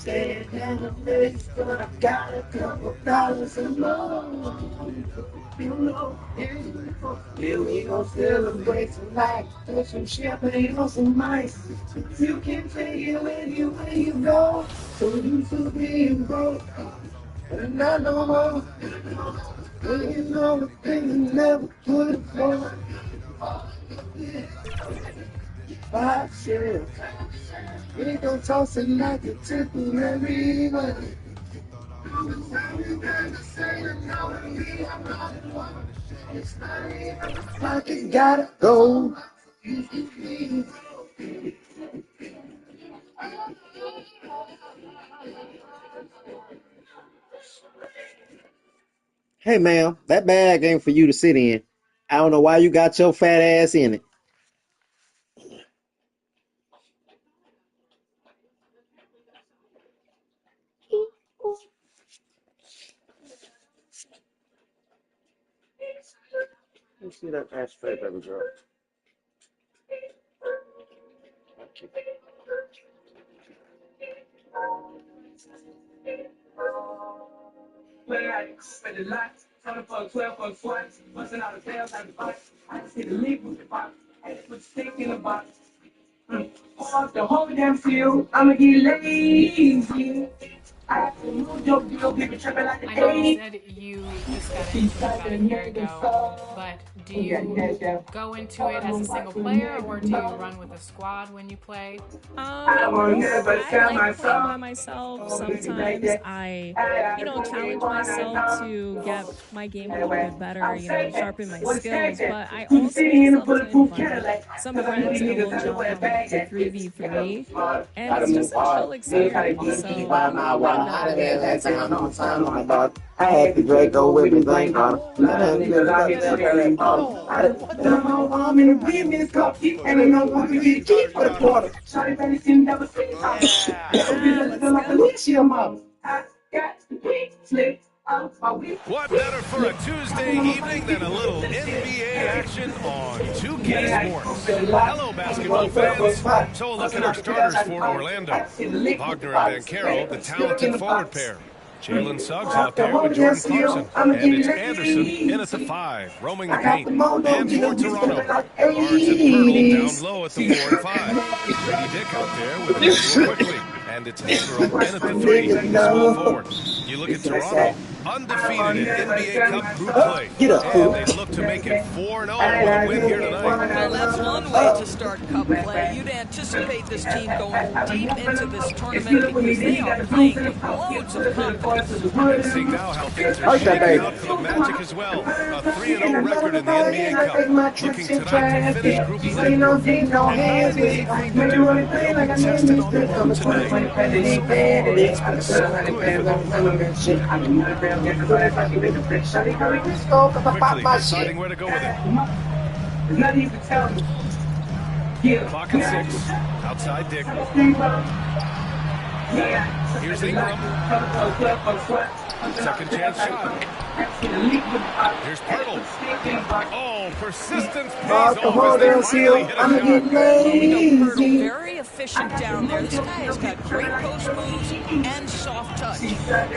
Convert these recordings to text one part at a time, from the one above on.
Staying in the place, but I got a couple dollars and more. You know, here we gon' celebrate tonight. Put some champagne on some ice. You can take it anywhere you go. So you to being broke, and not no more. Well, you know the thing you never could afford. Five shit. We gon' toss it like a temporary one. Like it gotta go. Hey, ma'am, that bag ain't for you to sit in. I don't know why you got your fat ass in it. Let me see that ashtray, baby girl. With the lights, turn for 12 for twice, busting out the tails like the box. I just hit a leap with the box. I just put the stick in the box. Off the whole damn field, I'ma get lazy. I have to move your deal, people tripping like the I know you said you just got into it about a year ago, but do you go into it as a single player or do you run with a squad when you play? I like playing by myself. Sometimes I, challenge myself to get my game a little bit better, sharpen my skills. But I also love to invite some friends and we'll jump on like a 3v3. And it's just a chill experience. So I had the Draco with me, thank God. I'm in a business cup, and I know what we need to keep for the quarter. Shawty better seen never seen like Alicia mom. I got the beat slipped off my week. What better for a Tuesday evening than a little NBA action on 2K Sports? Hello, basketball fans. So a look at our starters for Orlando. Wagner and Banchero, the talented forward pair. Jalen Suggs out there with Jordan Clarkson. And it's Anderson in at the 5, roaming the paint. And for Toronto, Barnes and Pirtle down low at the 4 and 5. Grady Dick out there with a score quickly. And it's Ingram in at the 3, small forward. You look at Toronto, undefeated in NBA Cup group play. And they look to make it 4-0 with a win here tonight. Well, that's one way to start Cup play. You'd anticipate this team going deep into this tournament because they are playing with loads of confidence. And see now how things are shaking out for the Magic as well. A 3-0 record in the NBA Cup. Looking tonight to finish group play. No hands, Contested on the road tonight. Quickly deciding where to go with it. Clock at 6. Outside Dick. Here's Ingram. Second chance shot. Here's Pirtle. Oh, persistence pays off as they finally hit a shot. Pirtle very efficient down there. This guy has got great post moves and soft touch. Back to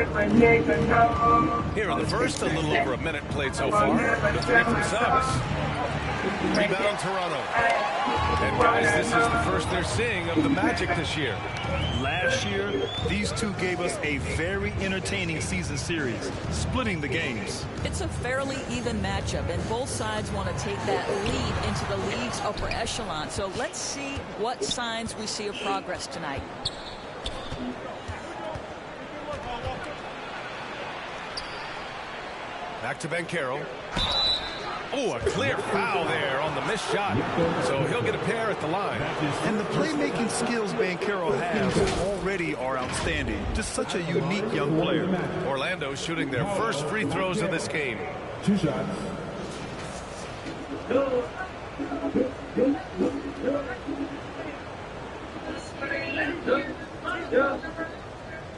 Wagner. Here in the first, a little over a minute played so far. The 3 from Suggs. Rebound Toronto. And guys, this is the first they're seeing of the Magic this year. Last year, these two gave us a very entertaining season series, splitting the games. It's a fairly even matchup, and both sides want to take that lead into the league's upper echelon. So let's see what signs we see of progress tonight. Back to Banchero. Oh, a clear foul there on the missed shot. So he'll get a pair at the line. And the playmaking skills Banchero has already are outstanding. Just such a unique young player. Orlando shooting their first free throws of this game. 2 shots.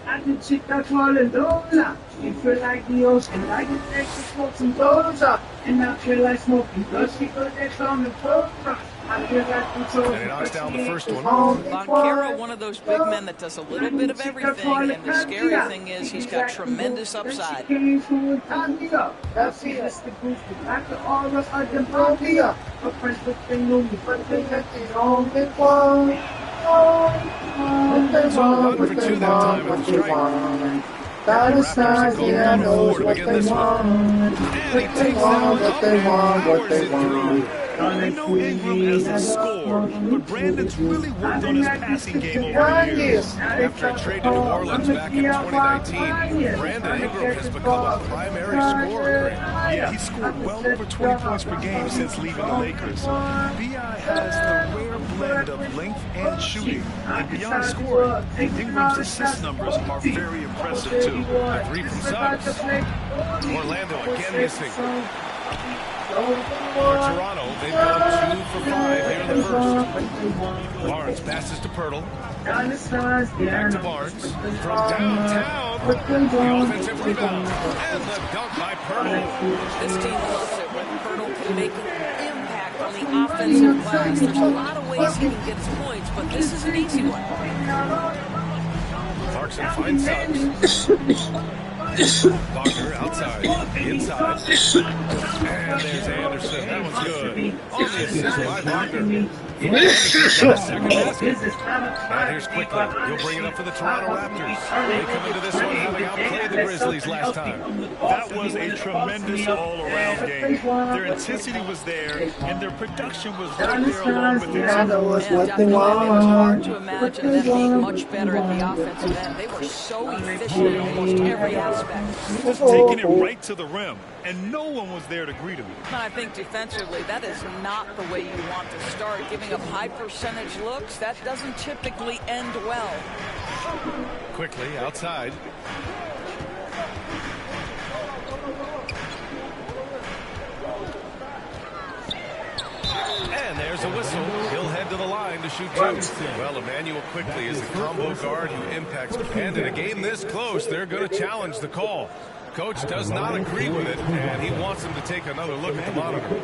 I can check that one and roll. You feel like the ocean, like the Texas smoke some doors up. And I feel like smoking dust because they're from the program. And he knocks down the first one. Banchero, one of those big men that does a little bit of everything, and the scary thing is he's got tremendous upside. So 1 for 2 that time at the strike. Dinosaurs, yeah, knows what they want. And he takes down What they want, what they want. We know Ingram as a scorer, but Brandon's really worked on his passing game over the years. After a trade to New Orleans back in 2019, Brandon Ingram has become a primary scorer. Yeah, he scored well over 20 points per game since leaving the Lakers. B.I. has the rare blend of length and shooting. And beyond scoring, Ingram's assist numbers are very impressive too. A 3 from Suggs. Orlando again missing. For Toronto, they've gone 2 for 5 here in the first. Barnes passes to Pirtle. Back to Barnes. From downtown. The offensive rebound. And the dunk by Pirtle. This team loves it when Pirtle can make an impact on the offensive glass. There's a lot of ways he can get his points, but this is an easy one. Clarkson finds Suggs. Wagner outside, inside, and there's Anderson. That one's good. On the assist by Wagner. Second basket. And here's Quickly. He'll bring it up for the Toronto Raptors. They come into this one having outplayed the Grizzlies last time. That was a tremendous all-around game. Their intensity was there, and their production was right there along with it. And definitely, it was hard to imagine them being much better at the offensive end. They were so efficient in almost every aspect. Taking it right to the rim, and no one was there to greet him. But I think defensively, that is not the way you want to start. Giving up high percentage looks, that doesn't typically end well. Quickly outside. And there's a whistle. He'll head to the line to shoot 2. Well, Emmanuel Quickly is a combo guard who impacts. And in a game this close, they're going to challenge the call. Coach does not agree with it, and he wants him to take another look at the monitor.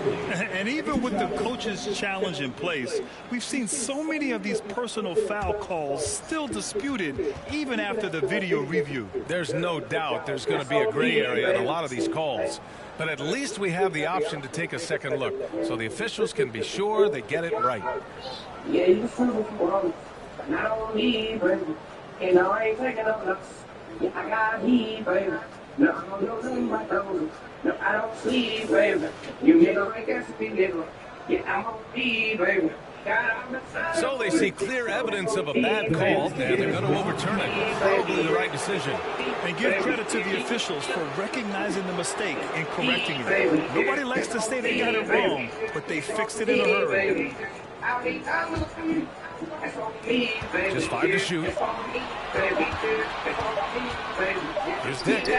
And even with the coach's challenge in place, we've seen so many of these personal foul calls still disputed even after the video review. There's no doubt there's going to be a gray area in a lot of these calls. But at least we have the option to take a second look, so the officials can be sure they get it right. Yeah, you can not on me, baby. And I ain't taking up looks. Yeah, I got heat, baby. No, I don't know nothing about those. No, I don't sleep, baby. You nigga like us, be nigga. Yeah, I'm on me, baby. So they see clear evidence of a bad call, and they're going to overturn it. Probably the right decision. And give credit to the officials for recognizing the mistake and correcting it. Nobody likes to say they got it wrong, but they fixed it in a hurry. Just 5 to shoot. Here's Dick.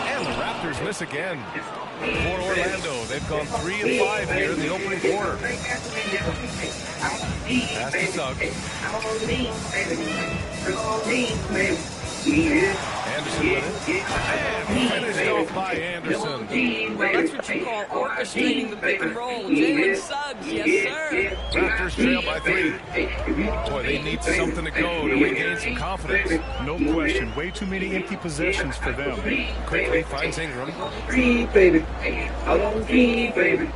And the Raptors miss again. For Orlando, they've gone 3 and 5 here in the opening quarter. Pass to Suggs. Anderson with it. And finished off by Anderson. Well, that's what you call orchestrating the pick and roll. Jalen Suggs, yes, sir. Raptors trail by 3. Boy, they need something to go to regain some confidence. No question. Way too many empty possessions for them. Quickly finds Ingram. Baby. I want baby.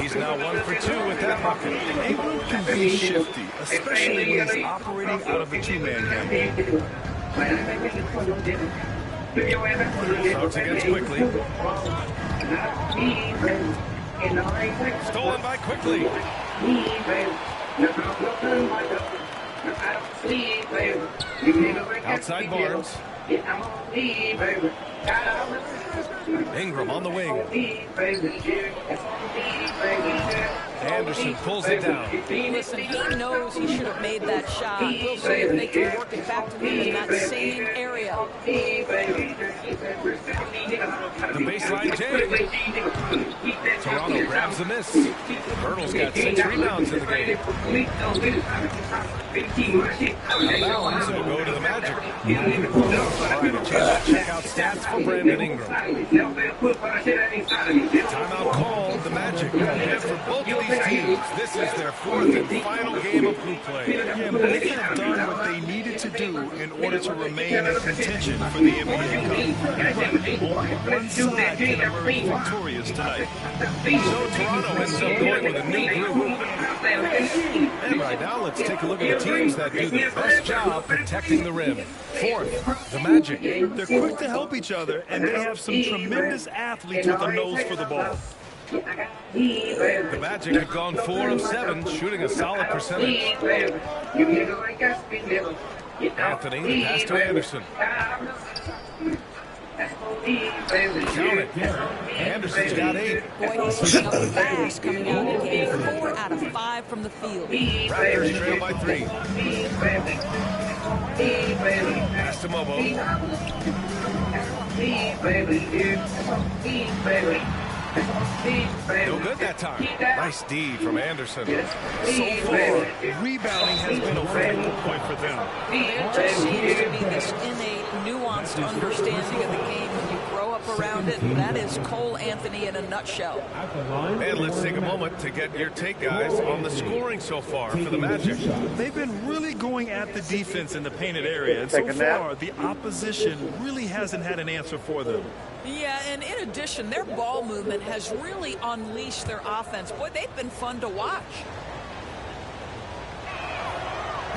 He's now 1 for 2 with that bucket. Ingram can be shifty, especially when he's operating out of the two-man game. Suggs against Quickly. Stolen by Quickly. Outside Barnes. Ingram on the wing. Anderson pulls it down. Listen, he knows he should have made that shot. We'll see if they can work it back to him in that same area. The baseline jam. Toronto grabs Absorbs the miss. Bertle's got 6 rebounds in the game. Bounds, it'll go to the Magic. All right, a chance to check out stats for Brandon Ingram. Timeout called, the Magic. And for both of these teams, this is their 4th and final game of group play. Yeah, both have done what they needed to do in order to remain in contention for the NBA Cup. Only one side can emerge victorious tonight. So Toronto ends up going with a new group. And right now, let's take a look at the teams that do the best job protecting the rim. 4th, the Magic. They're quick to help each other, and they have some tremendous athletes with a nose for the ball. The Magic have gone 4 of 7, shooting a solid percentage. Anthony, the pass to Anderson. Count it. Anderson's got 8. Boy, he's picking up fast coming out of the game. 4 out of 5 from the field. Raptors trail by 3. Pass to Mobo. No good that time. Nice D from Anderson. So far, rebounding has been a focal point for them. There just seems to be this innate, nuanced understanding of the game when you grow up around it. That is Cole Anthony in a nutshell. And let's take a moment to get your take, guys, on the scoring so far for the Magic. They've been really going at the defense in the painted area, and so far, the opposition really hasn't had an answer for them. Yeah, and in addition, their ball movement has really unleashed their offense. Boy, they've been fun to watch.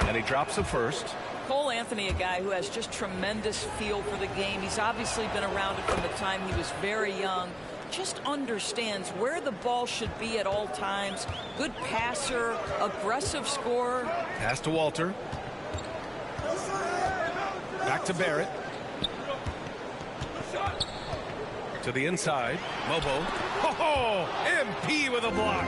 And he drops it first. Cole Anthony, a guy who has just tremendous feel for the game. He's obviously been around it from the time he was very young. Just understands where the ball should be at all times. Good passer, aggressive scorer. Pass to Walter. Back to Barrett. To the inside. Mobo. Oh, MP with a block.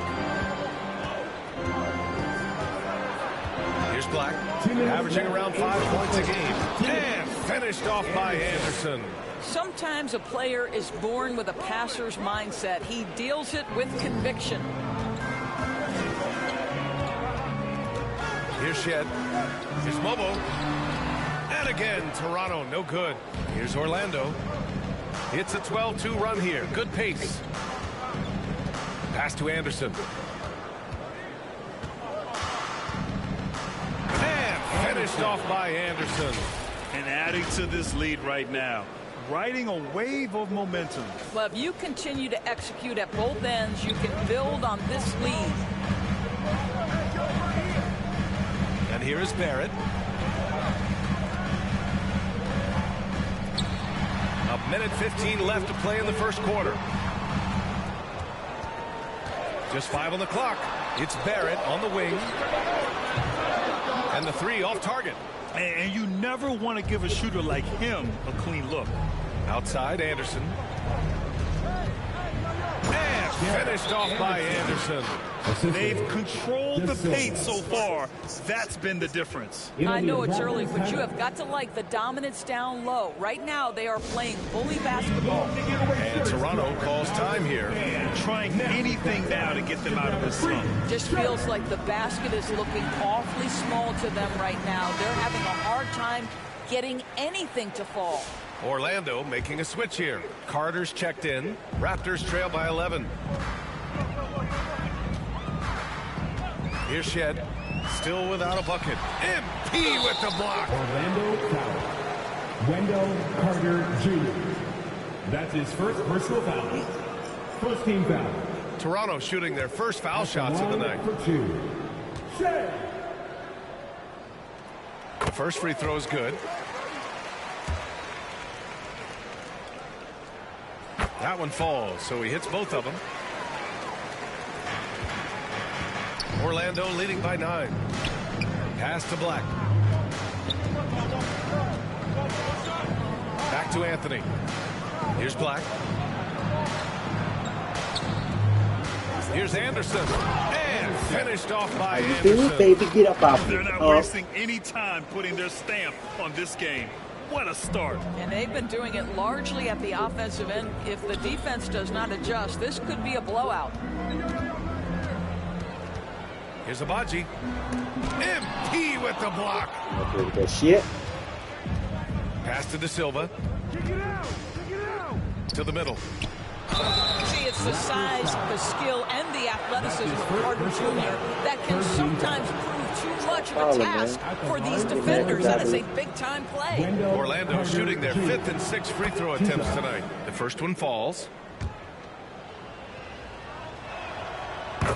Here's Black. Averaging around 5 points a game. And finished off by Anderson. Sometimes a player is born with a passer's mindset. He deals it with conviction. Here's Shed. Here's Mobo. And again, Toronto, no good. Here's Orlando. It's a 12-2 run here. Good pace. Pass to Anderson. And finished off by Anderson. And adding to this lead right now, riding a wave of momentum. Well, if you continue to execute at both ends, you can build on this lead. And here is Barrett. A minute 15 left to play in the first quarter. Just 5 on the clock. It's Barrett on the wing. And the 3 off target. And you never want to give a shooter like him a clean look. Outside, Anderson. And finished off by Anderson. They've controlled the paint so far. That's been the difference. I know it's early, but you have got to like the dominance down low. Right now, they are playing bully basketball. And Toronto calls time here. Trying anything now to get them out of this slump. Just feels like the basket is looking awfully small to them right now. They're having a hard time getting anything to fall. Orlando making a switch here. Carter's checked in. Raptors trail by 11. Here's Shed. Still without a bucket. MP with the block. Orlando foul. Wendell Carter Jr. That's his first personal foul. First team foul. Toronto shooting their first foul shots of the night. For 2. Shed. The first free throw is good. That one falls, so he hits both of them. Orlando leading by 9. Pass to Black. Back to Anthony. Here's Black. Here's Anderson. And finished off by Anderson. Baby, get up off me. They're not wasting any time putting their stamp on this game. What a start. And they've been doing it largely at the offensive end. If the defense does not adjust, this could be a blowout. Here's Agbaji. MP with the block. That shit. Pass to De Silva. To the middle. See, it's the size, the skill, and the athleticism of Carter Jr. that can sometimes prove too much of a task for these defenders. That is a big-time play. Orlando shooting their 5th and 6th free throw attempts tonight. The first one falls.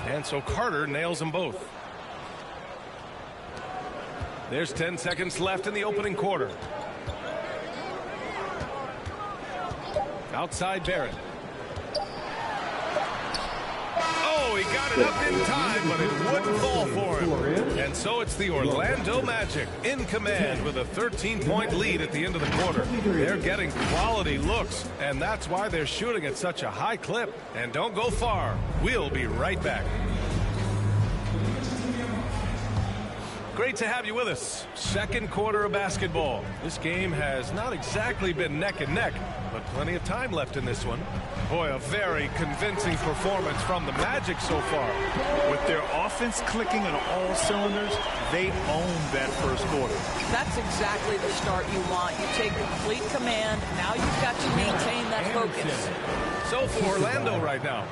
And so Carter nails them both. There's 10 seconds left in the opening quarter. Outside Barrett. Oh, he got it up in time, but it wouldn't fall for him. And so it's the Orlando Magic in command with a 13-point lead at the end of the quarter. They're getting quality looks, and that's why they're shooting at such a high clip. And don't go far. We'll be right back. Great to have you with us. Second quarter of basketball. This game has not exactly been neck and neck, but plenty of time left in this one. Boy, a very convincing performance from the Magic so far. With their offense clicking on all cylinders, they own that first quarter. That's exactly the start you want. You take complete command. Now you've got to maintain that focus. So for Orlando right now,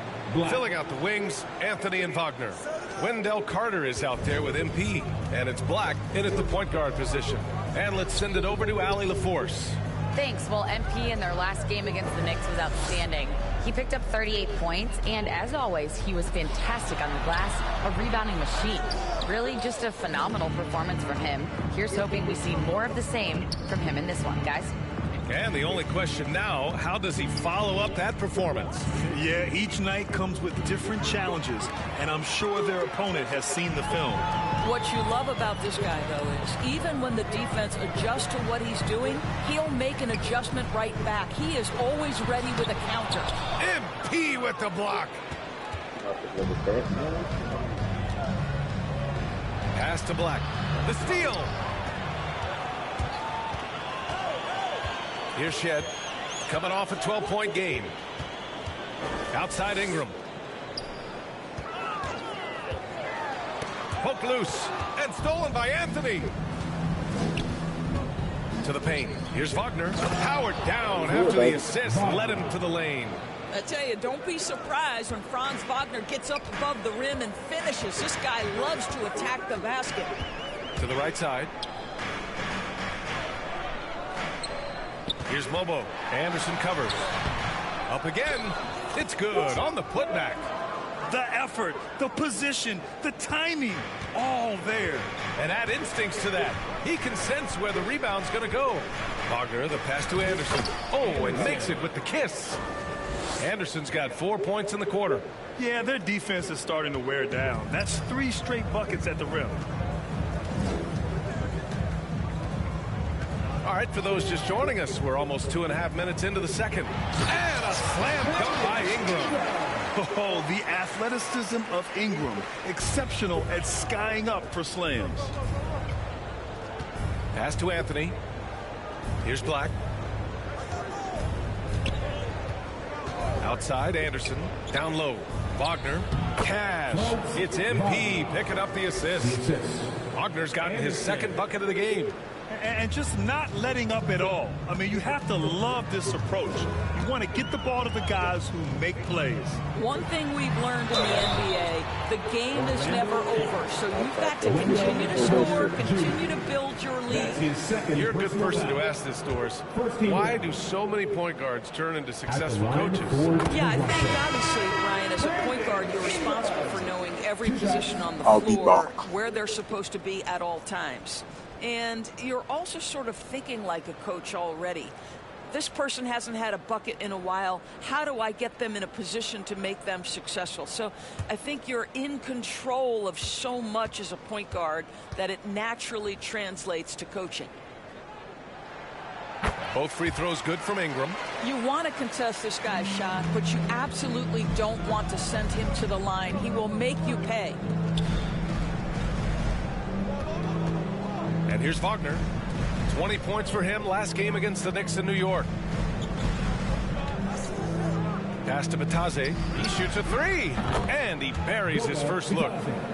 filling out the wings, Anthony and Wagner. Wendell Carter is out there with MP, and it's Black in at the point guard position. And let's send it over to Allie LaForce. Thanks. Well, MP in their last game against the Knicks was outstanding. He picked up 38 points, and as always, he was fantastic on the glass, a rebounding machine. Really just a phenomenal performance from him. Here's hoping we see more of the same from him in this one, guys. And the only question now, how does he follow up that performance? Yeah, each night comes with different challenges, and I'm sure their opponent has seen the film. What you love about this guy, though, is even when the defense adjusts to what he's doing, he'll make an adjustment right back. He is always ready with a counter. MP with the block. Pass to Black. The steal. Here's Shed, coming off a 12-point game. Outside Ingram. Poked loose and stolen by Anthony. To the paint. Here's Wagner. Powered down after the assist. Led him to the lane. I tell you, don't be surprised when Franz Wagner gets up above the rim and finishes. This guy loves to attack the basket. To the right side. Here's Mobo. Anderson covers. Up again. It's good on the putback. The effort, the position, the timing, all there. And add instincts to that. He can sense where the rebound's going to go. Wagner, the pass to Anderson. Oh, and makes it with the kiss. Anderson's got 4 points in the quarter. Yeah, their defense is starting to wear down. That's 3 straight buckets at the rim. All right, for those just joining us, we're almost 2.5 minutes into the second. And a slam dunk by Ingram. Oh, the athleticism of Ingram. Exceptional at skying up for slams. Pass to Anthony. Here's Black. Outside, Anderson. Down low. Wagner. Cash. It's MP picking up the assist. Wagner's gotten his second bucket of the game. And just not letting up at all. I mean, you have to love this approach. You want to get the ball to the guys who make plays. One thing we've learned in the NBA, the game is never over. So you've got to continue to score, continue to build your lead. You're a good person to ask this, Doris. Why do so many point guards turn into successful coaches? Yeah, I think obviously, Brian, as a point guard, you're responsible for knowing every position on the floor, where they're supposed to be at all times. And you're also sort of thinking like a coach already. This person hasn't had a bucket in a while. How do I get them in a position to make them successful? So I think you're in control of so much as a point guard that it naturally translates to coaching. Both free throws good from Ingram. You want to contest this guy's shot, but you absolutely don't want to send him to the line. He will make you pay. And here's Wagner. 20 points for him last game against the Knicks in New York. Pass to Bitadze. He shoots a three, and he buries his first look.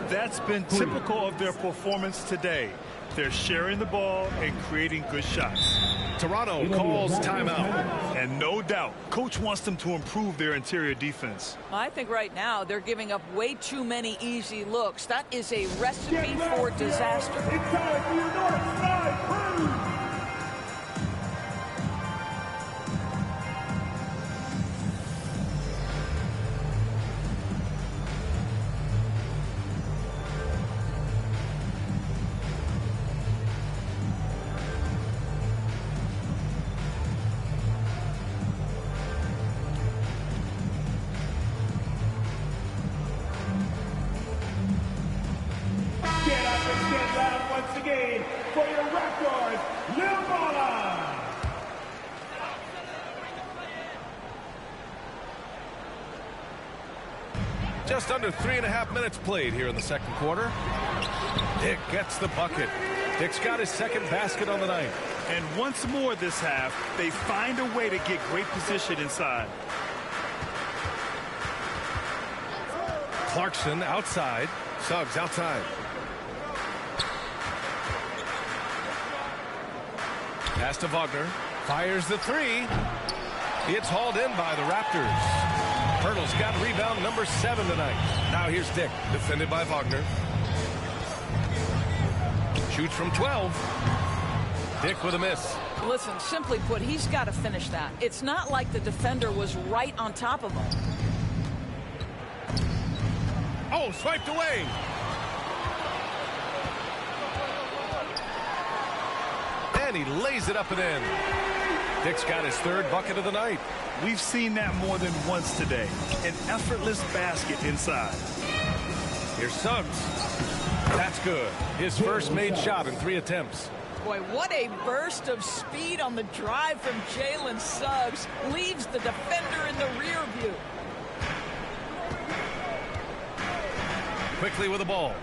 That's been typical of their performance today. They're sharing the ball and creating good shots. Toronto calls timeout. And no doubt, coach wants them to improve their interior defense. I think right now they're giving up way too many easy looks. That is a recipe for disaster. Once again, for your Raptors, Lil Bala. Just under 3.5 minutes played here in the second quarter. Dick gets the bucket. Dick's got his second basket on the night. And once more this half, they find a way to get great position inside. Clarkson outside. Suggs outside. Pass to Wagner. Fires the three. It's hauled in by the Raptors. Hurdle's got rebound number 7 tonight. Now here's Dick, defended by Wagner. Shoots from 12. Dick with a miss. Listen, simply put, he's got to finish that. It's not like the defender was right on top of him. Oh, swiped away. And he lays it up and in. Dick's got his third bucket of the night. We've seen that more than once today. An effortless basket inside. Here's Suggs. That's good. His first made shot in 3 attempts. Boy, what a burst of speed on the drive from Jalen Suggs. Leaves the defender in the rear view. Quickly with the ball.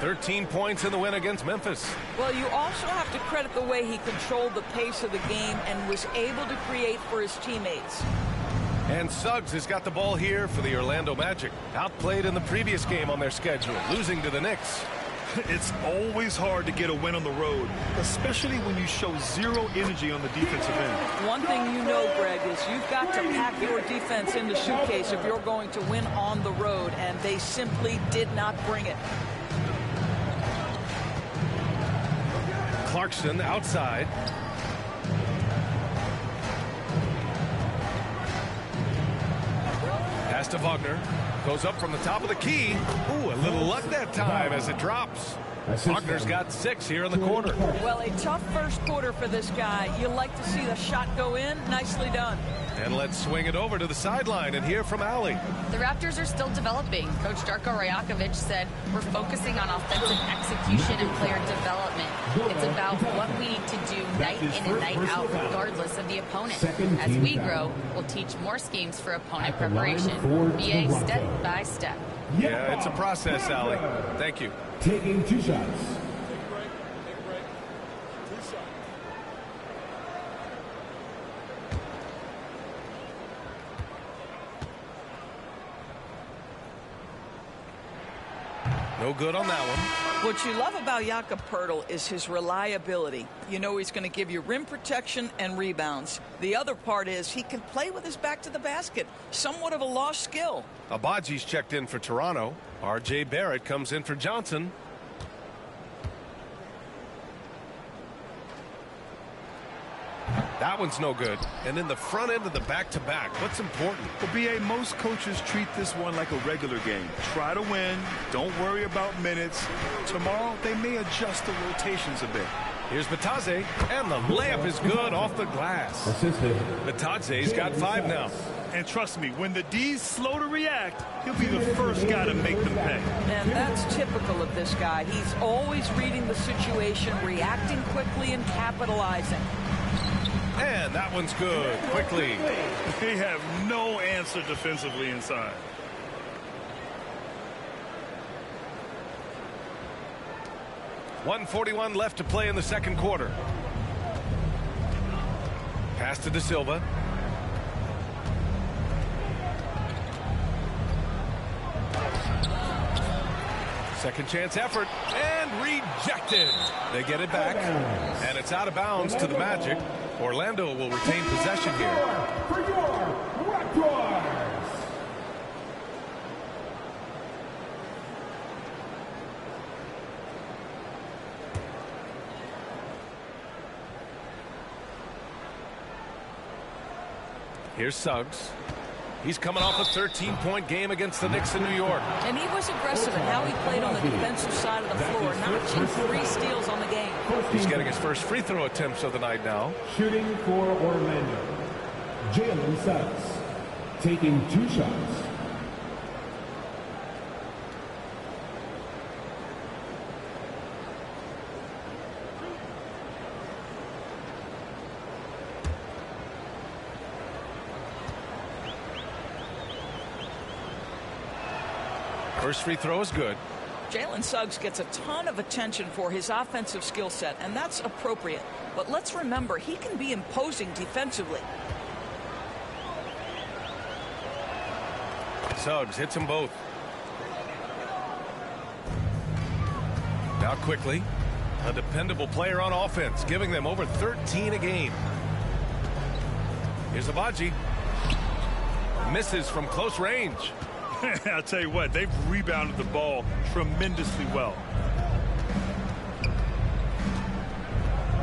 13 points in the win against Memphis. Well, you also have to credit the way he controlled the pace of the game and was able to create for his teammates. And Suggs has got the ball here for the Orlando Magic. Outplayed in the previous game on their schedule, losing to the Knicks. It's always hard to get a win on the road, especially when you show zero energy on the defensive end. One thing you know, Greg, is you've got to pack your defense in the suitcase if you're going to win on the road, and they simply did not bring it. Clarkson outside. Pass to Wagner. Goes up from the top of the key. Ooh, a little luck that time as it drops. Wagner's got 6 here in the quarter. Well, a tough first quarter for this guy. You like to see the shot go in. Nicely done. And let's swing it over to the sideline and hear from Allie. The Raptors are still developing. Coach Darko Rajakovic said, we're focusing on offensive execution and player development. It's about what we need to do night in and night out, regardless of the opponent. As we grow, we'll teach more schemes for opponent preparation, BA step by step. Yeah, it's a process, Allie. Thank you. Taking 2 shots. No good on that one. What you love about Jakob Poeltl is his reliability. You know he's going to give you rim protection and rebounds. The other part is he can play with his back to the basket. Somewhat of a lost skill. Abaji's checked in for Toronto. R.J. Barrett comes in for Johnson. That one's no good. And in the front end of the back-to-back, what's important? For BA, most coaches treat this one like a regular game. Try to win. Don't worry about minutes. Tomorrow, they may adjust the rotations a bit. Here's Bitadze, and the layup is good off the glass. Bitadze's got 5 now. And trust me, when the D's slow to react, he'll be the first guy to make them pay. And that's typical of this guy. He's always reading the situation, reacting quickly, and capitalizing. And that one's good. Quickly. They have no answer defensively inside. .141 left to play in the second quarter. Pass to De Silva. Second chance effort, and rejected. They get it back, and it's out of bounds to the Magic. Orlando will retain possession here. For your Raptors. Here's Suggs. He's coming off a 13-point game against the Knicks in New York. And he was aggressive in how he played on the defensive side of the floor, notching 3 steals on the game. He's getting his first free throw attempts of the night now. Shooting for Orlando, Jalen Suggs, taking 2 shots. First free throw is good. Jalen Suggs gets a ton of attention for his offensive skill set, and that's appropriate. But let's remember, he can be imposing defensively. Suggs hits them both. Now quickly, a dependable player on offense, giving them over 13 a game. Here's Agbaji. Misses from close range. I'll tell you what, they've rebounded the ball tremendously well.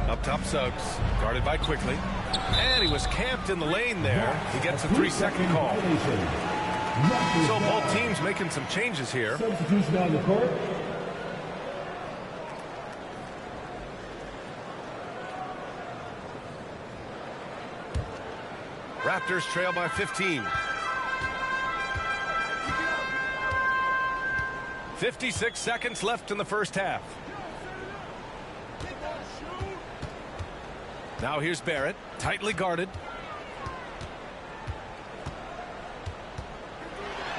Up top, Suggs, guarded by Quickly. And he was camped in the lane there. He gets a 3-second call. So both teams making some changes here. Substitution on the court. Raptors trail by 15. 56 seconds left in the first half. Now here's Barrett, tightly guarded.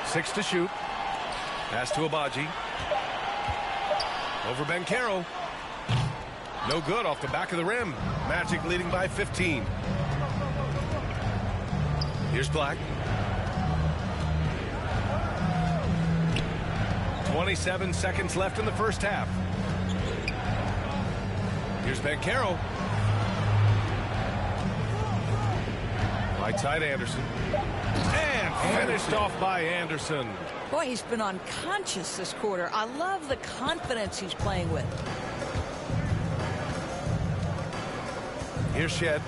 6 to shoot. Pass to Agbaji. Over Banchero. No good off the back of the rim. Magic leading by 15. Here's Black. 27 seconds left in the first half. Here's Banchero. Right side Anderson. And finished off by Anderson. Boy, he's been unconscious this quarter. I love the confidence he's playing with. Here's Shed.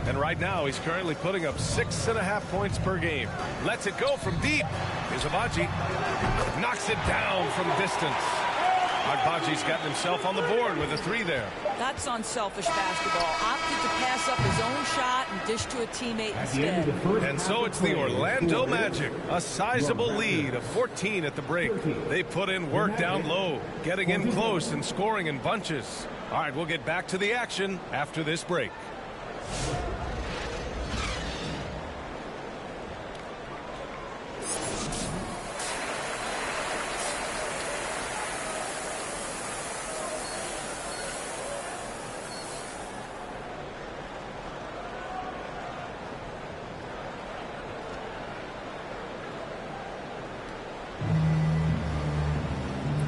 And right now, he's currently putting up 6.5 points per game. Lets it go from deep. Here's Agbaji. Knocks it down from distance. Agbaji's gotten himself on the board with a 3 there. That's unselfish basketball. Opted to pass up his own shot and dish to a teammate instead. And so it's the Orlando Magic. A sizable lead of 14 at the break. They put in work down low, getting in close and scoring in bunches. All right, we'll get back to the action after this break.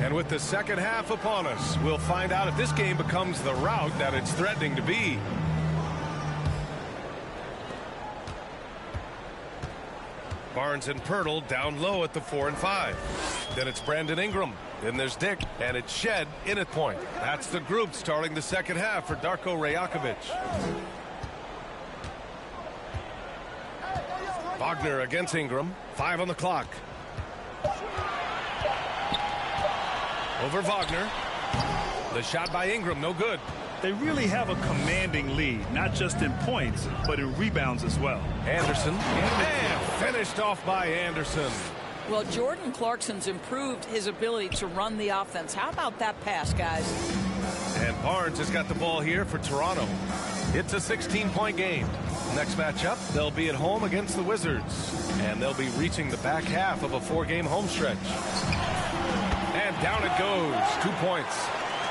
And with the second half upon us, we'll find out if this game becomes the rout that it's threatening to be. Barnes and Pirtle down low at the 4 and 5. Then it's Brandon Ingram. Then there's Dick. And it's Shed in at point. That's the group starting the second half for Darko Rajakovic. Wagner against Ingram. 5 on the clock. Over Wagner. The shot by Ingram, no good. They really have a commanding lead, not just in points, but in rebounds as well. Anderson. And finished off by Anderson. Well, Jordan Clarkson's improved his ability to run the offense. How about that pass, guys? And Barnes has got the ball here for Toronto. It's a 16-point game. Next matchup, they'll be at home against the Wizards. And they'll be reaching the back half of a 4-game home stretch. And down it goes. 2 points.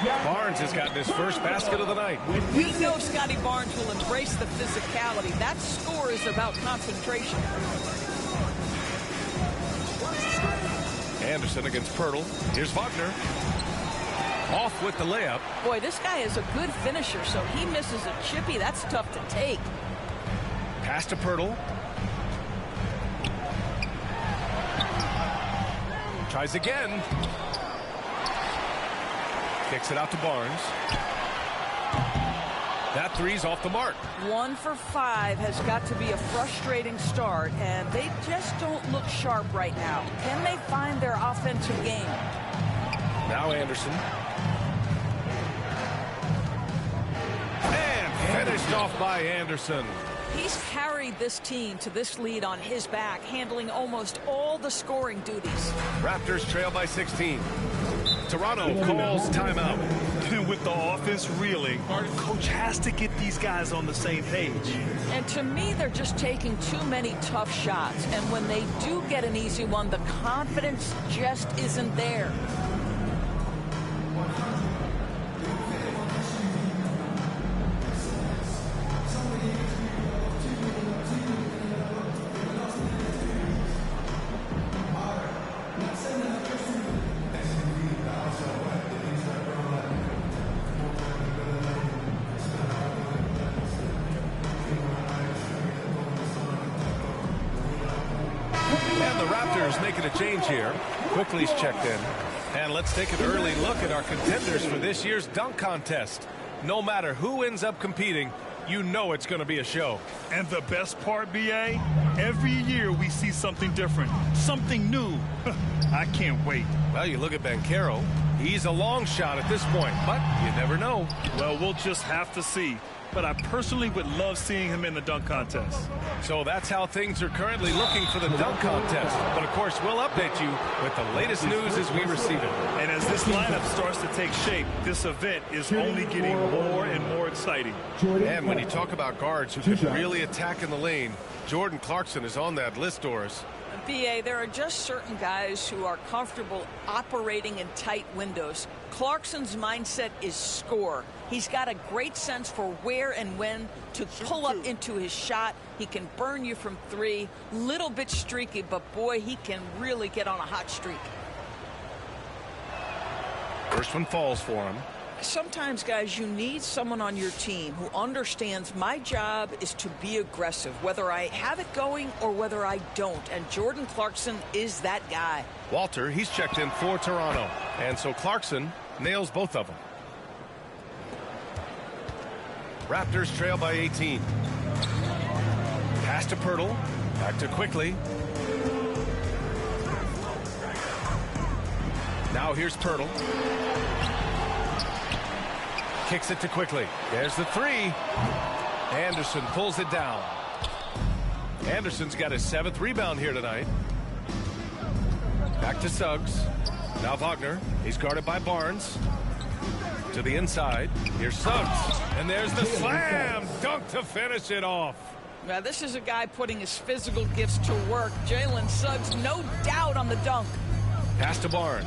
Barnes has gotten his first basket of the night. We know Scotty Barnes will embrace the physicality. That score is about concentration. Anderson against Pirtle. Here's Wagner. Off with the layup. Boy, this guy is a good finisher, so he misses a chippy. That's tough to take. Pass to Pirtle. Tries again. Kicks it out to Barnes. That three's off the mark. 1 for 5 has got to be a frustrating start, and they just don't look sharp right now. Can they find their offensive game? Now Anderson. And finished off by Anderson. He's carried this team to this lead on his back, handling almost all the scoring duties. Raptors trail by 16. Toronto calls timeout. And with the offense reeling, our coach has to get these guys on the same page. And to me, they're just taking too many tough shots. And when they do get an easy one, the confidence just isn't there. Making a change here. Quickly's checked in. And let's take an early look at our contenders for this year's dunk contest. No matter who ends up competing, you know it's going to be a show. And the best part, B.A., every year we see something different, something new. I can't wait. Well, you look at Banchero. He's a long shot at this point, but you never know. Well, we'll just have to see. But I personally would love seeing him in the dunk contest. So that's how things are currently looking for the dunk contest. But, of course, we'll update you with the latest news as we receive it. And as this lineup starts to take shape, this event is only getting more and more exciting. And when you talk about guards who can really attack in the lane, Jordan Clarkson is on that list, Doris. B.A., there are just certain guys who are comfortable operating in tight windows. Clarkson's mindset is score. He's got a great sense for where and when to pull up into his shot. He can burn you from 3. Little bit streaky, but boy, he can really get on a hot streak. First one falls for him. Sometimes, guys, you need someone on your team who understands my job is to be aggressive, whether I have it going or whether I don't. And Jordan Clarkson is that guy. Walter, he's checked in for Toronto. And so Clarkson nails both of them. Raptors trail by 18. Pass to Pirtle. Back to Quickly. Now here's Pirtle. Kicks it to Quickly. There's the 3. Anderson pulls it down. Anderson's got his 7th rebound here tonight. Back to Suggs. Now Wagner. He's guarded by Barnes. To the inside. Here's Suggs. And there's the slam dunk to finish it off. Now, this is a guy putting his physical gifts to work. Jalen Suggs, no doubt on the dunk. Pass to Barnes.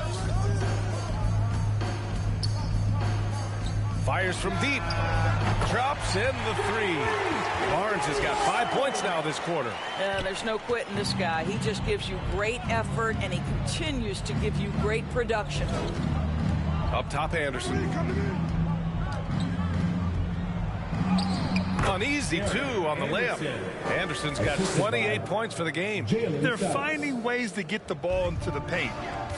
Fires from deep. Drops in the 3. Barnes has got 5 points now this quarter. There's no quitting this guy. He just gives you great effort, and he continues to give you great production. Up top, Anderson. Uneasy, too, on the layup. Anderson's got 28 points for the game. They're finding ways to get the ball into the paint.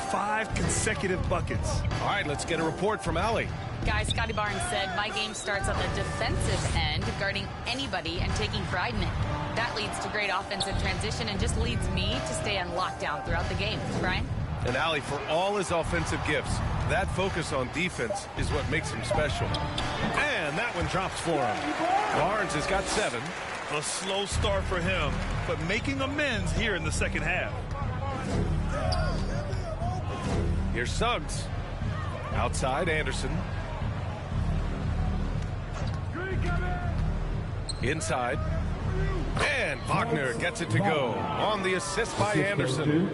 5 consecutive buckets. All right, let's get a report from Allie. Guys, Scotty Barnes said, my game starts on the defensive end, guarding anybody and taking pride in it. That leads to great offensive transition and just leads me to stay on lockdown throughout the game. Brian? And Allie, for all his offensive gifts, that focus on defense is what makes him special. And that one drops for him. Barnes has got 7. A slow start for him, but making amends here in the second half. Here's Suggs. Outside, Anderson. Inside. And Wagner gets it to go. On the assist by Anderson.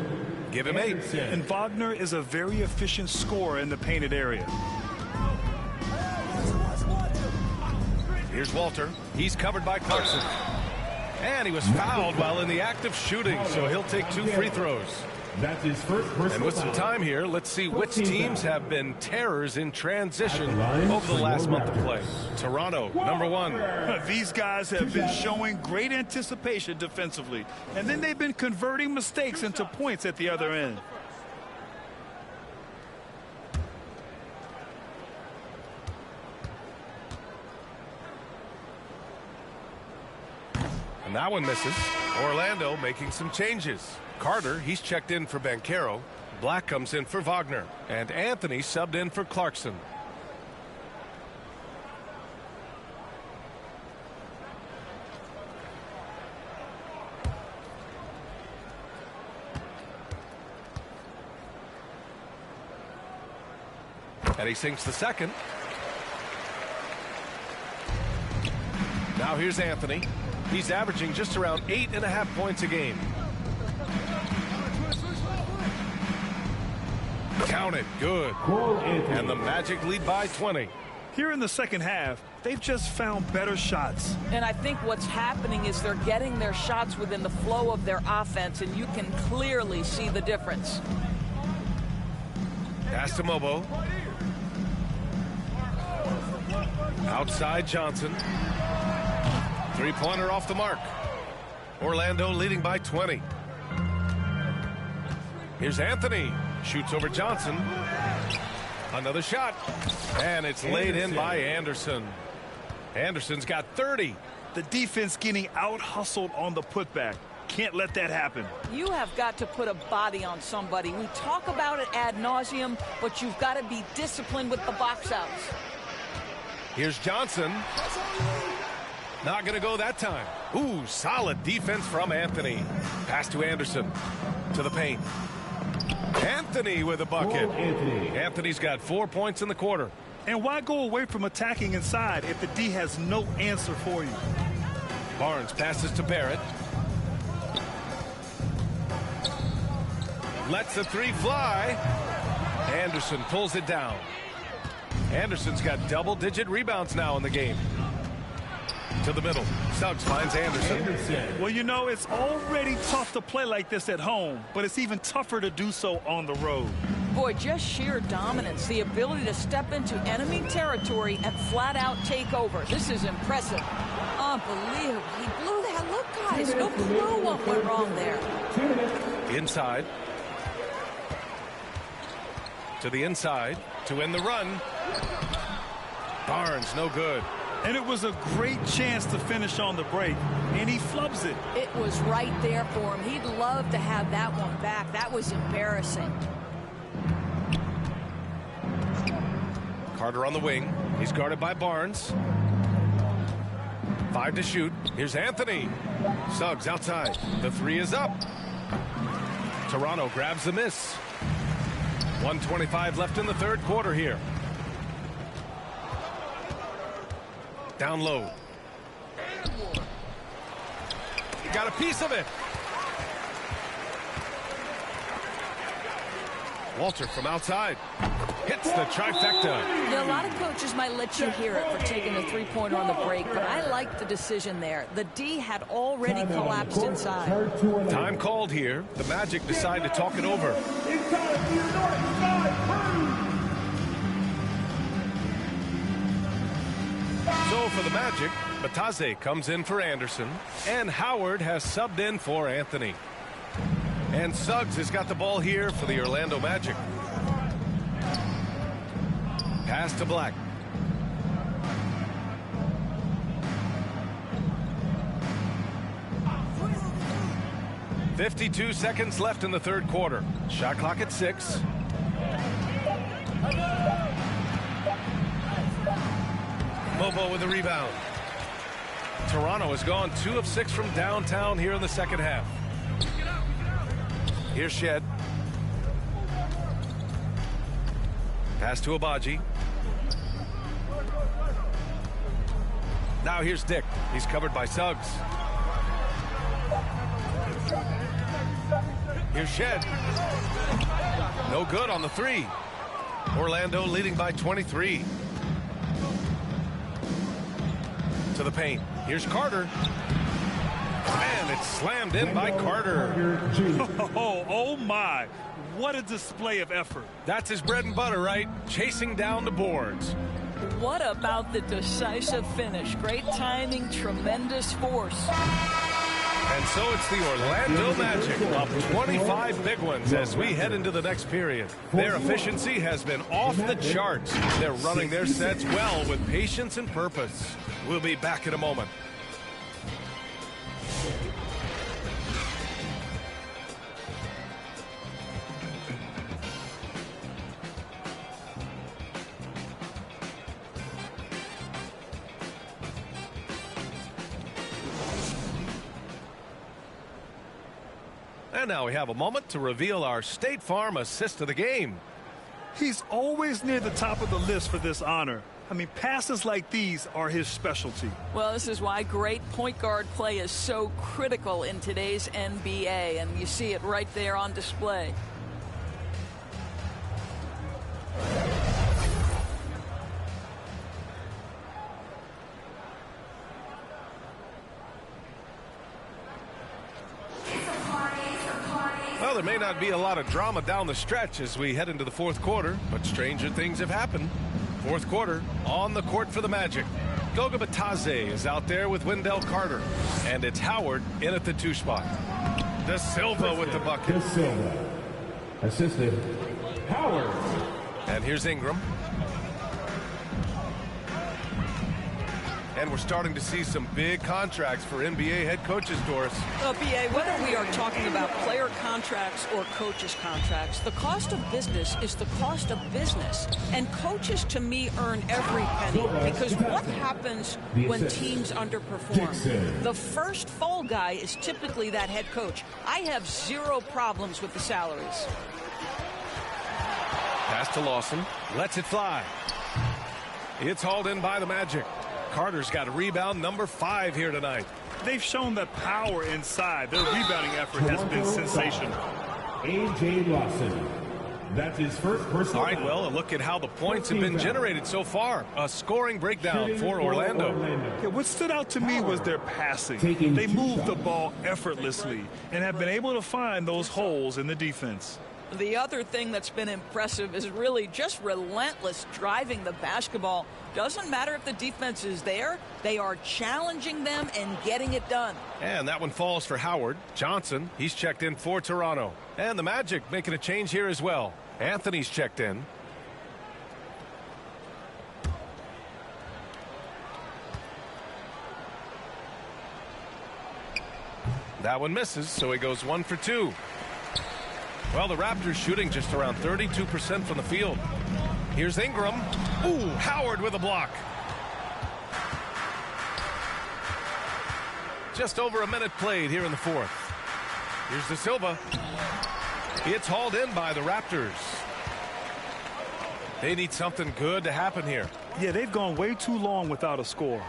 Give him 8. And Wagner is a very efficient scorer in the painted area. Here's Walter. He's covered by Clarkson. And he was fouled while in the act of shooting, so he'll take 2 free throws. That's his first personal And with some foul. time here, let's see which teams have been terrors in transition over the last month of play. Toronto, number 1. These guys have been showing great anticipation defensively, and then they've been converting mistakes into points at the other end. And that one misses. Orlando making some changes. Carter, he's checked in for Banchero. Black comes in for Wagner. And Anthony subbed in for Clarkson. And he sinks the second. Now here's Anthony. He's averaging just around 8.5 points a game. Count it. Good. And the Magic lead by 20. Here in the second half, they've just found better shots. And I think what's happening is they're getting their shots within the flow of their offense, and you can clearly see the difference. Pass to Mobo. Outside Johnson. Three-pointer off the mark. Orlando leading by 20. Here's Anthony. Shoots over Johnson. Another shot. And it's laid in by Anderson. Anderson's got 30. The defense getting out-hustled on the putback. Can't let that happen. You have got to put a body on somebody. We talk about it ad nauseum, but you've got to be disciplined with the box outs. Here's Johnson. Not going to go that time. Ooh, solid defense from Anthony. Pass to Anderson. To the paint. Anthony with a bucket. Anthony's got 4 points in the quarter. And why go away from attacking inside if the D has no answer for you? Barnes passes to Barrett. Lets the 3 fly. Anderson pulls it down. Anderson's got double-digit rebounds now in the game. To the middle. Suggs finds Anderson. Well, you know, it's already tough to play like this at home, but it's even tougher to do so on the road. Boy, just sheer dominance, the ability to step into enemy territory and flat out take over. This is impressive. Unbelievable. He blew that look, guys. No clue what went wrong there. Inside. To the inside to end the run. Barnes, no good. And it was a great chance to finish on the break, and he flubs it. It was right there for him. He'd love to have that one back. That was embarrassing. Carter on the wing. He's guarded by Barnes. 5 to shoot. Here's Anthony. Suggs outside. The 3 is up. Toronto grabs the miss. 1:25 left in the third quarter here. Down low. Got a piece of it. Walter from outside. Hits the trifecta. Now, a lot of coaches might let you hear it for taking a three-pointer on the break, but I like the decision there. The D had already collapsed inside. Time called here. The Magic decide to talk it over. So for the Magic, Bataze comes in for Anderson, and Howard has subbed in for Anthony. And Suggs has got the ball here for the Orlando Magic. Pass to Black. .52 seconds left in the third quarter. Shot clock at 6. Mobo with the rebound. Toronto has gone 2 of 6 from downtown here in the second half. Here's Shed. Pass to Abaji. Now here's Dick. He's covered by Suggs. Here's Shed. No good on the 3. Orlando leading by 23. To to the paint. Here's Carter. And it's slammed in by Carter. Oh my. What a display of effort. That's his bread and butter, right? Chasing down the boards. What about the decisive finish? Great timing, tremendous force. And so it's the Orlando Magic up 25 big ones as we head into the next period. Their efficiency has been off the charts. They're running their sets well with patience and purpose. We'll be back in a moment. And now we have a moment to reveal our State Farm assist of the game. He's always near the top of the list for this honor. I mean, passes like these are his specialty. Well, this is why great point guard play is so critical in today's NBA, and you see it right there on display. Well, there may not be a lot of drama down the stretch as we head into the fourth quarter, but stranger things have happened. Fourth quarter, on the court for the Magic. Goga Bitadze is out there with Wendell Carter, and it's Howard in at the 2 spot. De Silva with the bucket. De Silva. Assisted. Howard. And here's Ingram. And we're starting to see some big contracts for NBA head coaches, Doris. BA, whether we are talking about player contracts or coaches contracts, the cost of business is the cost of business. And coaches, to me, earn every penny. Because what happens when teams underperform? The first fall guy is typically that head coach. I have zero problems with the salaries. Pass to Lawson. Lets it fly. It's hauled in by the Magic. Carter's got a rebound number 5 here tonight. They've shown that power inside. Their rebounding effort has been sensational. A.J. Lawson. That's his first personal. All right, well, a look at how the points have been generated so far. A scoring breakdown for Orlando. Yeah, what stood out to me was their passing. They moved the ball effortlessly and have been able to find those holes in the defense. The other thing that's been impressive is really just relentless driving the basketball. Doesn't matter if the defense is there, they are challenging them and getting it done. And that one falls for Howard. Johnson, he's checked in for Toronto. And the Magic making a change here as well. Anthony's checked in. That one misses, so he goes 1 for 2. Well, the Raptors shooting just around 32% from the field. Here's Ingram. Ooh, Howard with a block. Just over a minute played here in the fourth. Here's De Silva. It's hauled in by the Raptors. They need something good to happen here. Yeah, they've gone way too long without a score.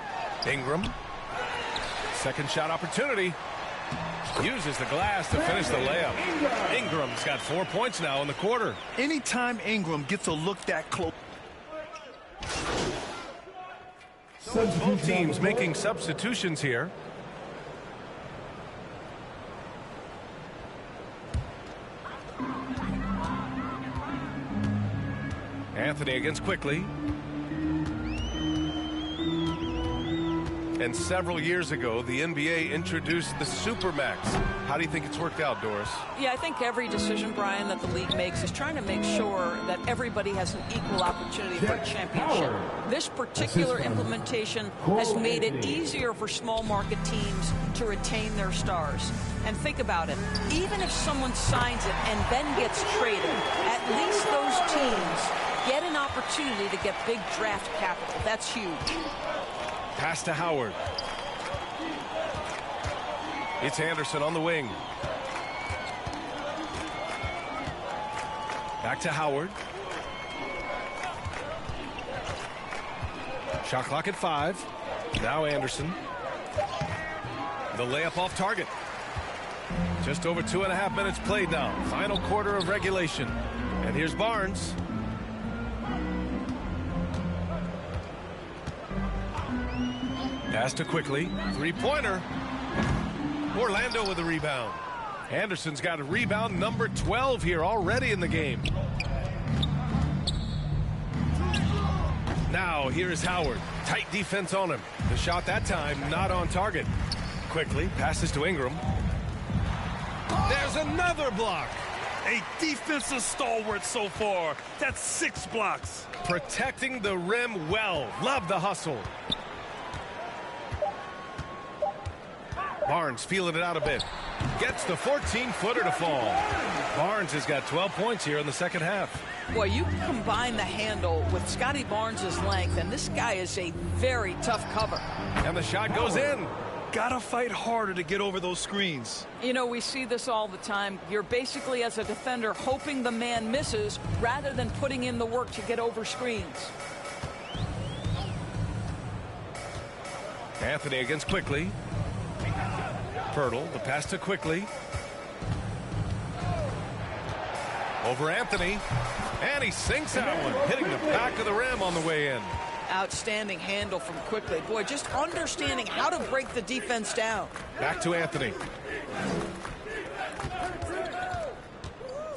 Ingram. Second shot opportunity. Uses the glass to finish the layup. Ingram's got 4 points now in the quarter. Anytime Ingram gets a look that close. Both teams making substitutions here. Anthony against Quickly. And several years ago, the NBA introduced the Supermax. How do you think it's worked out, Doris? Yeah, I think every decision, Brian, that the league makes is trying to make sure that everybody has an equal opportunity for a championship. This particular implementation has made it easier for small market teams to retain their stars. And think about it. Even if someone signs it and then gets traded, at least those teams get an opportunity to get big draft capital. That's huge. Pass to Howard. It's Anderson on the wing. Back to Howard. Shot clock at 5. Now Anderson. The layup off target. Just over 2.5 minutes played now. Final quarter of regulation. And here's Barnes. Pass to Quickly. Three-pointer. Orlando with a rebound. Anderson's got a rebound number 12 here already in the game. Now here is Howard. Tight defense on him. The shot that time not on target. Quickly passes to Ingram. There's another block. A defensive stalwart so far. That's 6 blocks. Protecting the rim well. Love the hustle. Barnes feeling it out a bit. Gets the 14-footer to fall. Barnes has got 12 points here in the second half. Boy, you combine the handle with Scotty Barnes' length, and this guy is a very tough cover. And the shot goes in. Gotta fight harder to get over those screens. You know, we see this all the time. You're basically, as a defender, hoping the man misses rather than putting in the work to get over screens. Anthony against Quickly. Pirtle, the pass to Quickly. Over Anthony. And he sinks that one, hitting the back of the rim on the way in. Outstanding handle from Quickly. Boy, just understanding how to break the defense down. Back to Anthony.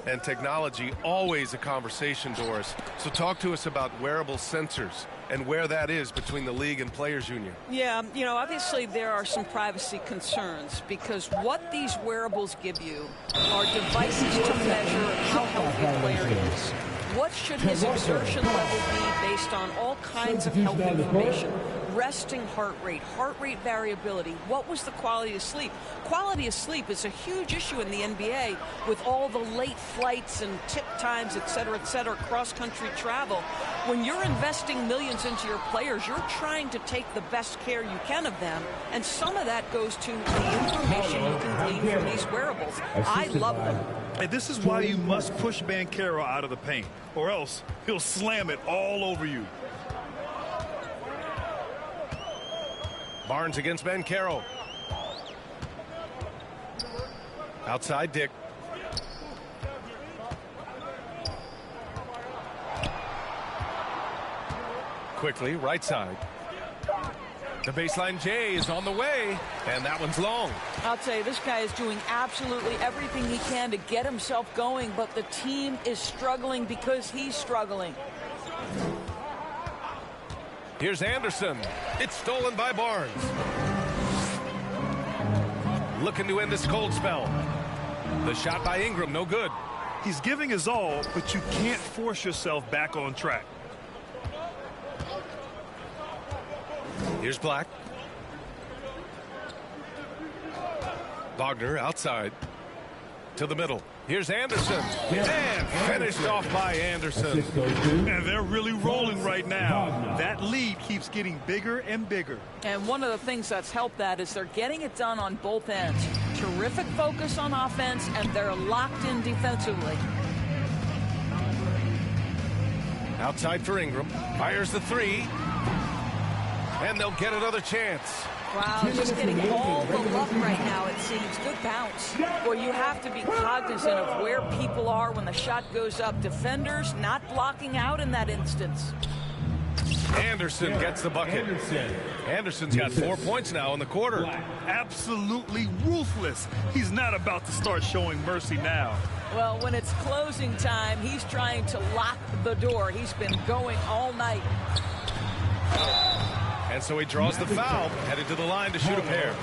And technology, always a conversation, Doris. So talk to us about wearable sensors and where that is between the league and Players Union. Yeah, you know, obviously there are some privacy concerns because what these wearables give you are devices to measure how healthy a player is. What should his exertion level be based on all kinds of health information? Resting heart rate variability. What was the quality of sleep? Quality of sleep is a huge issue in the NBA with all the late flights and tip times, et cetera, cross-country travel. When you're investing millions into your players, you're trying to take the best care you can of them, and some of that goes to the information you can glean from these wearables. I love them. And this is why you must push Banchero out of the paint, or else he'll slam it all over you. Barnes against Banchero. Outside Dick. Quickly, right side. The baseline J is on the way, and that one's long. I'll tell you, this guy is doing absolutely everything he can to get himself going, but the team is struggling because he's struggling. Here's Anderson. It's stolen by Barnes. Looking to end this cold spell. The shot by Ingram, no good. He's giving his all, but you can't force yourself back on track. Here's Black. Wagner outside to the middle. Here's Anderson. And finished off by Anderson. And they're really rolling right now. That lead keeps getting bigger and bigger. And one of the things that's helped that is they're getting it done on both ends. Terrific focus on offense, and they're locked in defensively. Outside for Ingram. Fires the three. And they'll get another chance. Wow, just getting all the love right now, it seems. Good bounce. Boy, you have to be cognizant of where people are when the shot goes up. Defenders not blocking out in that instance. Anderson gets the bucket. Anderson's got 4 points now in the quarter. Absolutely ruthless. He's not about to start showing mercy now. Well, when it's closing time, he's trying to lock the door. He's been going all night. And so he draws the foul, headed to the line to shoot a pair.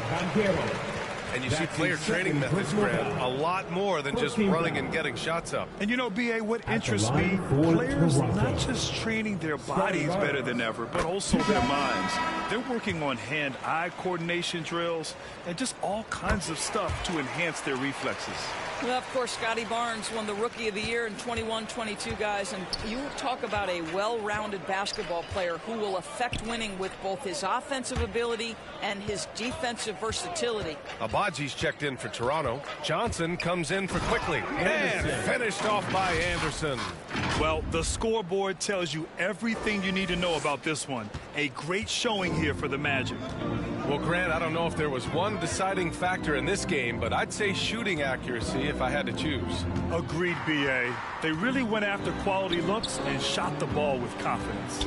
And you see player training methods, Grant, a lot more than just running and getting shots up. And you know, B.A., what interests me, players not just training their bodies better than ever, but also their minds. They're working on hand-eye coordination drills and just all kinds of stuff to enhance their reflexes. Well, of course, Scotty Barnes won the Rookie of the Year in 21-22, guys. And you talk about a well-rounded basketball player who will affect winning with both his offensive ability and his defensive versatility. Abaji's checked in for Toronto. Johnson comes in for Quickly. And finished off by Anderson. Well, the scoreboard tells you everything you need to know about this one. A great showing here for the Magic. Well, Grant, I don't know if there was one deciding factor in this game, but I'd say shooting accuracy if I had to choose. Agreed, B.A. They really went after quality looks and shot the ball with confidence.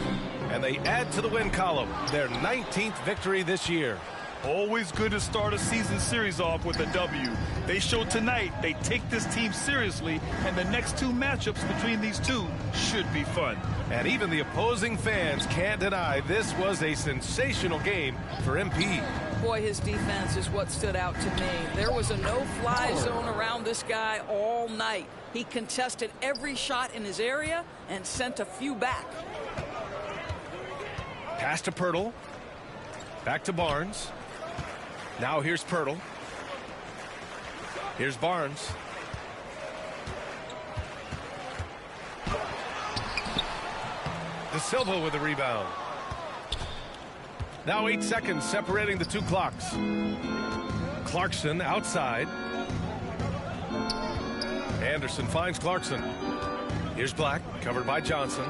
And they add to the win column, their 19th victory this year. Always good to start a season series off with a W. They showed tonight they take this team seriously, and the next two matchups between these two should be fun. And even the opposing fans can't deny this was a sensational game for MP. Boy, his defense is what stood out to me. There was a no-fly zone around this guy all night. He contested every shot in his area and sent a few back. Pass to Poeltl. Back to Barnes. Now here's Poeltl. Here's Barnes. De Silva with the rebound. Now 8 seconds separating the two clocks. Clarkson outside. Anderson finds Clarkson. Here's Black, covered by Johnson.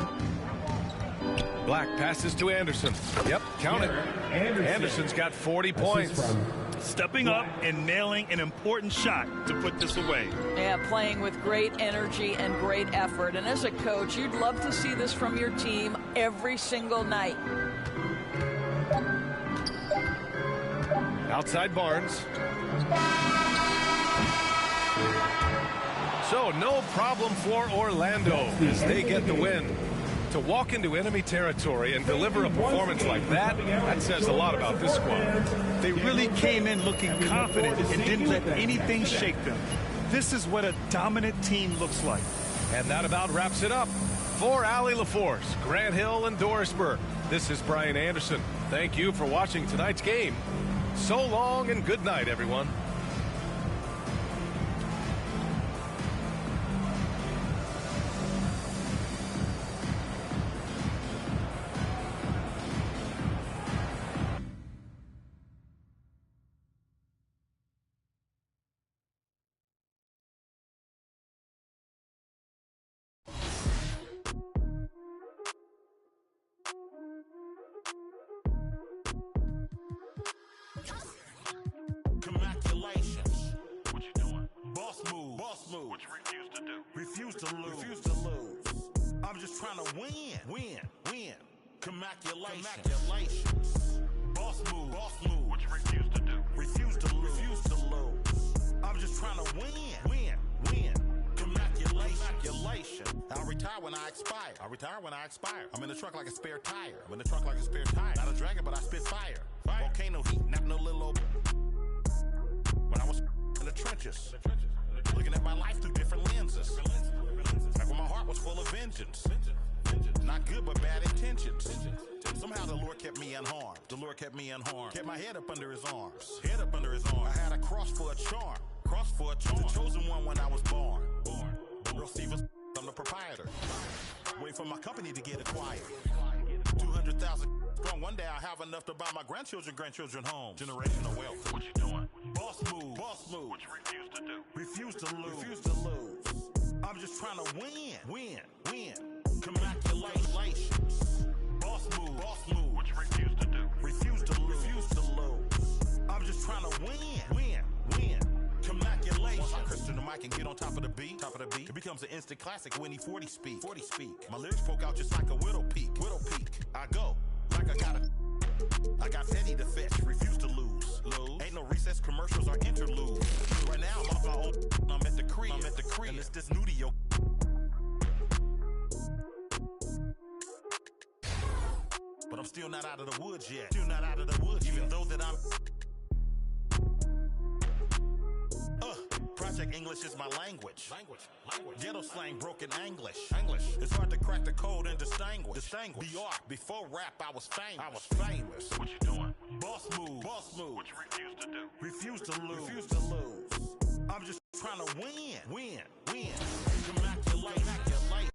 Black passes to Anderson. Yep, count it. Anderson's got 40 points. Stepping up and nailing an important shot to put this away. Yeah, playing with great energy and great effort. And as a coach, you'd love to see this from your team every single night. Outside Barnes. So no problem for Orlando as they get the win. To walk into enemy territory and deliver a performance like that, that says a lot about this squad. They really came in looking confident and didn't let anything shake them. This is what a dominant team looks like. And that about wraps it up. For Allie LaForce, Grant Hill, and Doris Burke, this is Brian Anderson. Thank you for watching tonight's game. So long and good night, everyone. Congratulations. What you doing? Boss move. Boss move. What you refuse to do? Refuse to lose. Refuse to lose. I'm just trying to win. Win. Win. Congratulations. Congratulations. Boss move. Boss move. What you refuse to do? Refuse to lose. Refuse to lose. I'm just trying to win. Win. Win. Congratulations. Congratulations. I'll retire when I expire. I'll retire when I expire. I'm in the truck like a spare tire. I'm in the truck like a spare tire. Not a dragon, but I spit fire. Volcano heat, not no little old. When I was in the trenches, looking at my life through different lenses. Back when my heart was full of vengeance. Not good, but bad intentions. Somehow the Lord kept me unharmed. The Lord kept me unharmed. Kept my head up under his arms. Head up under his arms. I had a cross for a charm. Cross for a charm. The chosen one when I was born. Real Stevens, I'm the proprietor. Waiting for my company to get acquired. 200,000 strong. One day I'll have enough to buy my grandchildren homes. Generational wealth. What you doing? Boss move. Boss move. What you refuse to do? Refuse to lose. Refuse to lose. I'm just trying to win. Win. Win. Congratulations. Boss move. Boss move. What you refuse to do? Refuse to lose. Refuse to lose. I'm just trying to win. Win. Win. Congratulations. Once I Christian the mic and get on top of the beat, it becomes an instant classic when he 40 speak. 40 speak. My lyrics poke out just like a widow peak. Widow peak. I go like I got petty to fetch. Refuse to lose. Ain't no recess commercials or interludes. Right now I'm off my own. I'm at the crib. And it's this new to your. But I'm still not out of the woods yet. Still not out of the woods. Even though that I'm. Project English is my language. Ghetto slang, broken English. It's hard to crack the code and distinguish. The art. Before rap, I was famous. What you doing? Boss move. Boss move. What you refuse to do? Refuse to lose. Refuse to lose. I'm just trying to win. Win. Win. Congratulations.